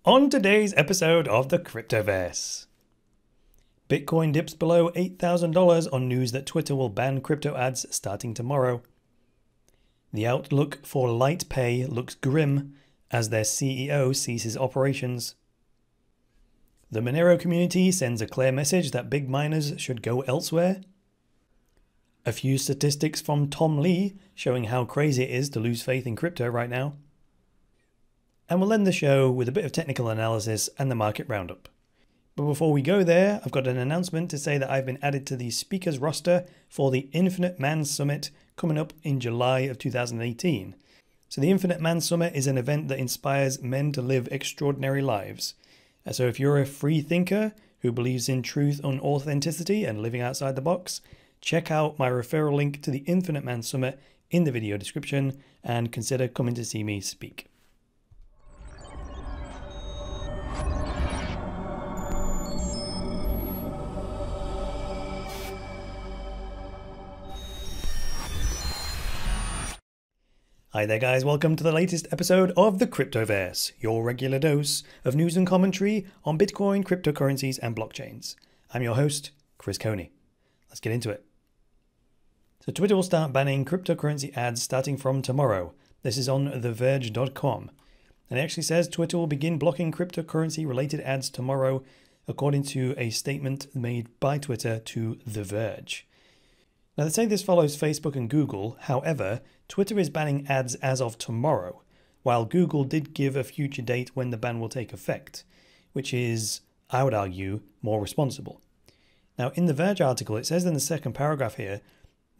On today's episode of the Cryptoverse, Bitcoin dips below $8,000 on news that Twitter will ban crypto ads starting tomorrow. The outlook for LitePay looks grim as their CEO ceases operations. The Monero community sends a clear message that big miners should go elsewhere. A few statistics from Tom Lee showing how crazy it is to lose faith in crypto right now. And we'll end the show with a bit of technical analysis and the market roundup. But before we go there, I've got an announcement to say that I've been added to the speakers roster for the Infinite Man Summit coming up in July of 2018. So the Infinite Man Summit is an event that inspires men to live extraordinary lives. So if you're a free thinker who believes in truth and authenticity and living outside the box, check out my referral link to the Infinite Man Summit in the video description and consider coming to see me speak. Hi there guys, welcome to the latest episode of the Cryptoverse, your regular dose of news and commentary on Bitcoin, cryptocurrencies and blockchains. I'm your host, Chris Coney. Let's get into it. So Twitter will start banning cryptocurrency ads starting from tomorrow. This is on theverge.com. And it actually says Twitter will begin blocking cryptocurrency related ads tomorrow, according to a statement made by Twitter to The Verge. Now they say this follows Facebook and Google. However, Twitter is banning ads as of tomorrow, while Google did give a future date when the ban will take effect, which is, I would argue, more responsible. Now in the Verge article, it says in the second paragraph here,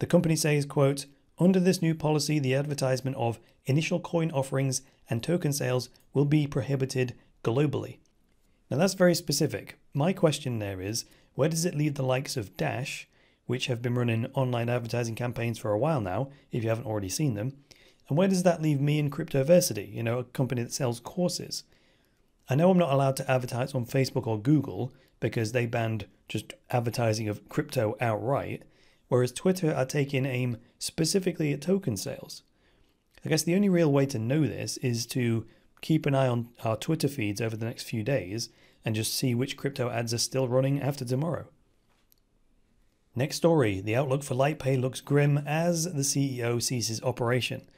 the company says, quote, under this new policy, the advertisement of initial coin offerings and token sales will be prohibited globally. Now that's very specific. My question there is, where does it leave the likes of Dash, which have been running online advertising campaigns for a while now, if you haven't already seen them? And where does that leave me and Cryptoversity, a company that sells courses? I know I'm not allowed to advertise on Facebook or Google because they banned just advertising of crypto outright, whereas Twitter are taking aim specifically at token sales. I guess the only real way to know this is to keep an eye on our Twitter feeds over the next few days and just see which crypto ads are still running after tomorrow. Next story, the outlook for LitePay looks grim as the CEO ceases operation.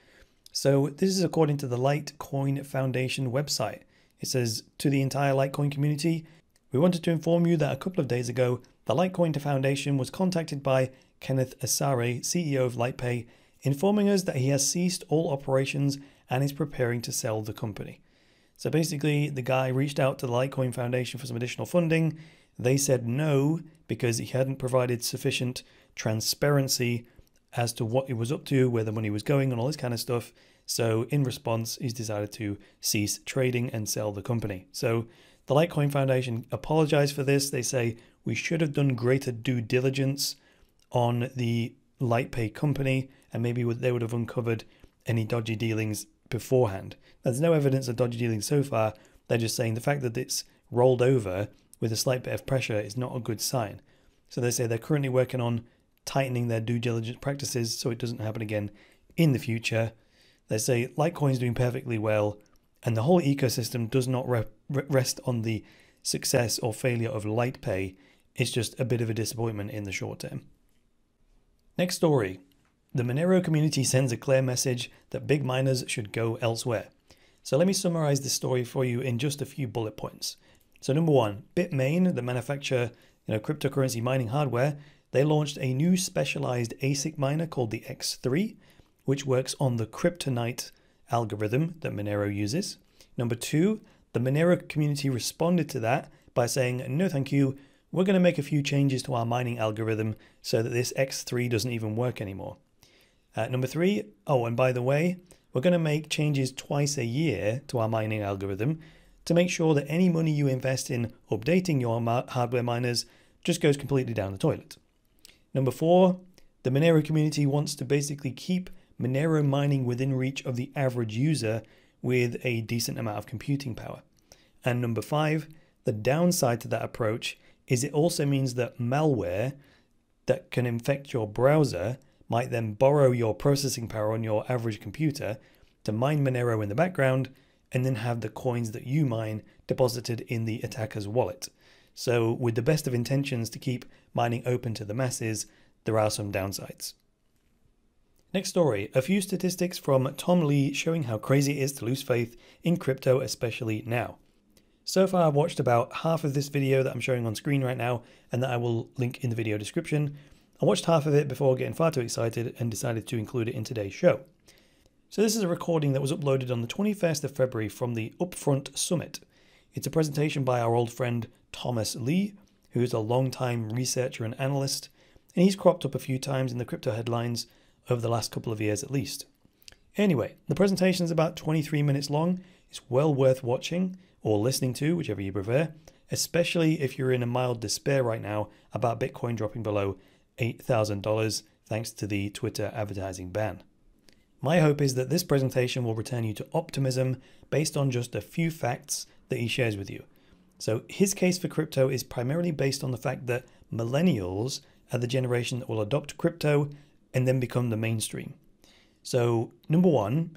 So this is according to the Litecoin Foundation website. It says, to the entire Litecoin community, we wanted to inform you that a couple of days ago, the Litecoin Foundation was contacted by Kenneth Asare, CEO of LitePay, informing us that he has ceased all operations and is preparing to sell the company. So basically, the guy reached out to the Litecoin Foundation for some additional funding. They said no because he hadn't provided sufficient transparency as to what he was up to, where the money was going and all this kind of stuff. So in response, he's decided to cease trading and sell the company. So the Litecoin Foundation apologized for this. They say we should have done greater due diligence on the LitePay company and maybe they would have uncovered any dodgy dealings beforehand. There's no evidence of dodgy dealings so far. They're just saying the fact that it's rolled over with a slight bit of pressure is not a good sign. So they say they're currently working on tightening their due diligence practices so it doesn't happen again in the future. They say Litecoin's doing perfectly well and the whole ecosystem does not rest on the success or failure of LitePay. It's just a bit of a disappointment in the short term. Next story. The Monero community sends a clear message that big miners should go elsewhere. So let me summarize this story for you in just a few bullet points. So number one, Bitmain, the manufacturer, cryptocurrency mining hardware, they launched a new specialized ASIC miner called the X3, which works on the CryptoNite algorithm that Monero uses. Number two, the Monero community responded to that by saying, no thank you, we're going to make a few changes to our mining algorithm so that this X3 doesn't even work anymore. Number three, oh, and by the way, we're going to make changes twice a year to our mining algorithm to make sure that any money you invest in updating your hardware miners just goes completely down the toilet. Number four, the Monero community wants to basically keep Monero mining within reach of the average user with a decent amount of computing power. And number five, the downside to that approach is it also means that malware that can infect your browser might then borrow your processing power on your average computer to mine Monero in the background and then have the coins that you mine deposited in the attacker's wallet. So with the best of intentions to keep mining open to the masses, there are some downsides. Next story, a few statistics from Tom Lee showing how crazy it is to lose faith in crypto, especially now. So far I've watched about half of this video that I'm showing on screen right now and that I will link in the video description. I watched half of it before getting far too excited and decided to include it in today's show. So this is a recording that was uploaded on the 21st of February from the Upfront Summit. It's a presentation by our old friend Thomas Lee, who is a long-time researcher and analyst, and he's cropped up a few times in the crypto headlines over the last couple of years at least. Anyway, the presentation is about 23 minutes long. It's well worth watching or listening to, whichever you prefer, especially if you're in a mild despair right now about Bitcoin dropping below $8,000 thanks to the Twitter advertising ban. My hope is that this presentation will return you to optimism based on just a few facts that he shares with you. So his case for crypto is primarily based on the fact that millennials are the generation that will adopt crypto and then become the mainstream. So number one,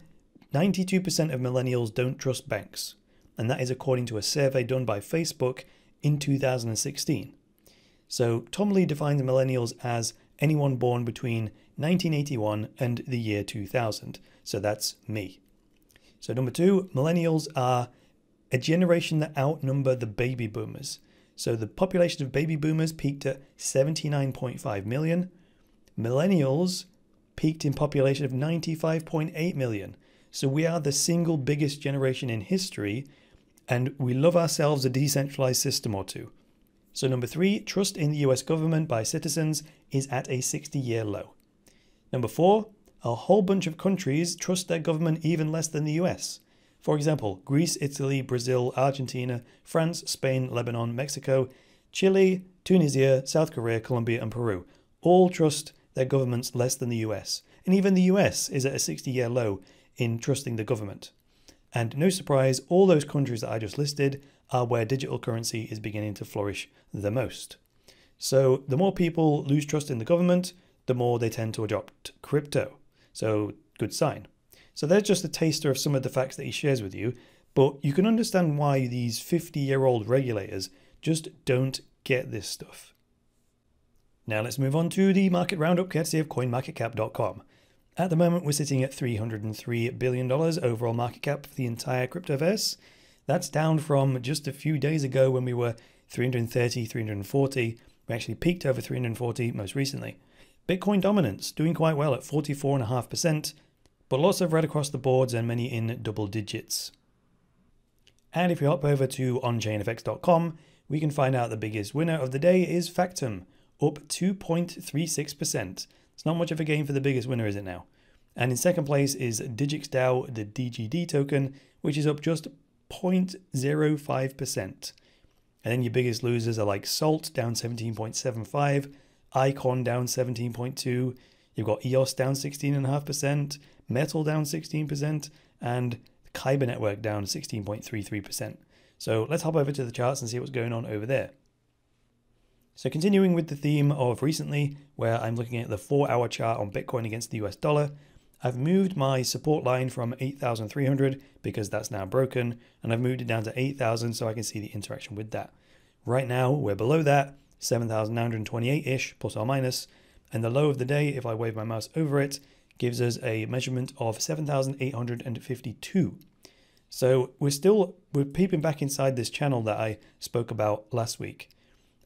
92% of millennials don't trust banks. And that is according to a survey done by Facebook in 2016. So Tom Lee defines millennials as anyone born between 1981 and the year 2000. So that's me. So number two, millennials are a generation that outnumber the baby boomers. So the population of baby boomers peaked at 79.5 million. Millennials peaked in population of 95.8 million. So we are the single biggest generation in history, and we love ourselves a decentralized system or two. So number three, trust in the US government by citizens is at a 60-year low. Number four, a whole bunch of countries trust their government even less than the US. For example, Greece, Italy, Brazil, Argentina, France, Spain, Lebanon, Mexico, Chile, Tunisia, South Korea, Colombia, and Peru all trust their governments less than the US. And even the US is at a 60-year low in trusting the government. And no surprise, all those countries that I just listed are where digital currency is beginning to flourish the most. So the more people lose trust in the government, the more they tend to adopt crypto. So good sign. So there's just a taster of some of the facts that he shares with you, but you can understand why these 50-year-old regulators just don't get this stuff. Now let's move on to the market roundup courtesy of coinmarketcap.com. At the moment, we're sitting at $303 billion overall market cap for the entire Cryptoverse. That's down from just a few days ago when we were 330, 340. We actually peaked over 340 most recently. Bitcoin dominance doing quite well at 44.5%, but lots of red across the boards and many in double digits. And if we hop over to onchainfx.com, we can find out the biggest winner of the day is Factom, up 2.36%. It's not much of a gain for the biggest winner, is it now? And in second place is DigixDAO, the DGD token, which is up just 0.05%. And then your biggest losers are like Salt down 17.75, Icon down 17.2, you've got EOS down 16.5%, Metal down 16%, and Kyber Network down 16.33%. So let's hop over to the charts and see what's going on over there. So continuing with the theme of recently, where I'm looking at the 4-hour chart on Bitcoin against the US dollar, I've moved my support line from 8,300 because that's now broken, and I've moved it down to 8,000 so I can see the interaction with that. Right now, we're below that, 7,928-ish, plus or minus, and the low of the day, if I wave my mouse over it, gives us a measurement of 7,852. So we're peeping back inside this channel that I spoke about last week.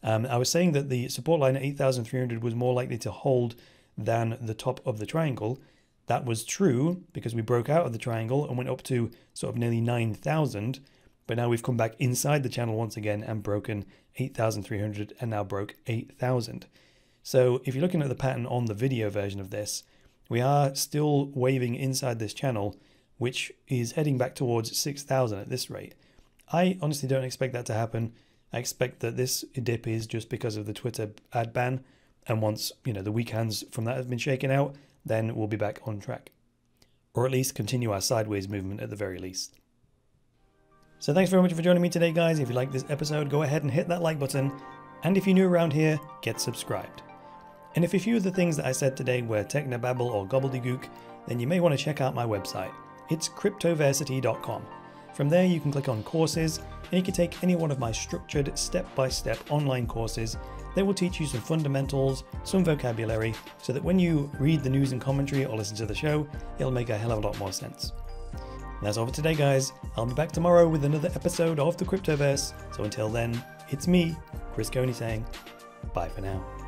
I was saying that the support line at 8,300 was more likely to hold than the top of the triangle. That was true because we broke out of the triangle and went up to sort of nearly 9,000. But now we've come back inside the channel once again and broken 8,300 and now broke 8,000. So if you're looking at the pattern on the video version of this, we are still waving inside this channel, which is heading back towards 6,000 at this rate. I honestly don't expect that to happen. I expect that this dip is just because of the Twitter ad ban, and once the weak hands from that have been shaken out, then we'll be back on track, or at least continue our sideways movement at the very least. So thanks very much for joining me today, guys. If you liked this episode, go ahead and hit that like button, and if you're new around here, get subscribed. And if a few of the things that I said today were technobabble or gobbledygook, then you may want to check out my website. It's cryptoversity.com. From there you can click on courses and you can take any one of my structured step-by-step online courses. They will teach you some fundamentals, some vocabulary, so that when you read the news and commentary or listen to the show, it'll make a hell of a lot more sense. And that's all for today, guys. I'll be back tomorrow with another episode of the Cryptoverse. So until then, it's me, Chris Coney, saying bye for now.